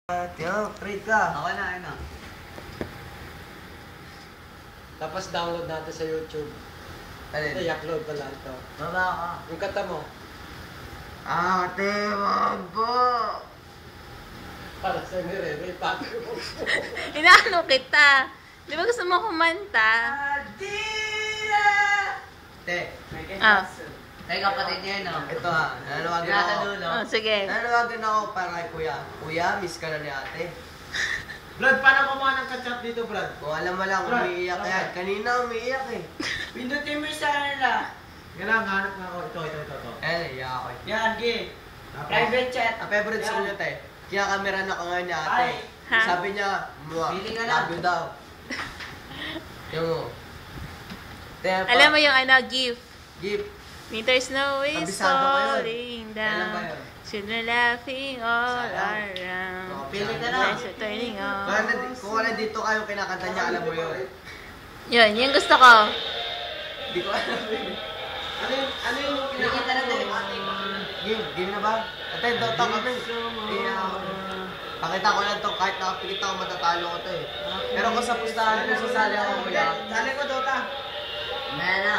Tiyo, trade ka. Ako na, ano. Tapos download natin sa YouTube. Alin? I-upload pa lang ito. Baba ka. Yung kata mo. Ate, wag po. Para sa nire-re, pati mo. Inaano kita. Di ba gusto mo kumanta? Adira! Te, Ah. Ay, kapatid niya yun, oh. ito ha. Nanawagan Nasa ako. dulo. Oh, sige. Nanawagan ako para kay kuya. Kuya, miss ka na ni ate. Brad, paano kumuha ng ketchup dito, Brad? Kung alam mo lang, Brad, umiiyak Brad. yan. Kanina umiiyak eh. Pindutin mo yung sa kanila. Ganun, hanap na ako. Ito. Eh, iyak ako eh. Yan, G. Tapos, Private chat. Ang favorite Yan. song niya te. Kinakamera na ka nga niya ate. Ay. Ha? Sabi niya, Pili ka lang. love you daw. Yung mo. Te, Alam mo yung gift. Gift. Winter snow is Kabisado ko yun. falling Kailan ba down. yun? Children laughing all Sayang. around. Pili ka na. Lights are turning on. Kung wala dito kayo kinakanta niya, alam mo yun. Yun, yung gusto ko. Hindi ko alam yun. ano yung Pili kita na din. Game na ba? Ate, Dota kami. Pakita ko lang to, kahit nakapikit ako, matatalo ko to eh. Pero kung sa pustahan ko, sasali ako kuya. Dali ko, Dota. Maya na.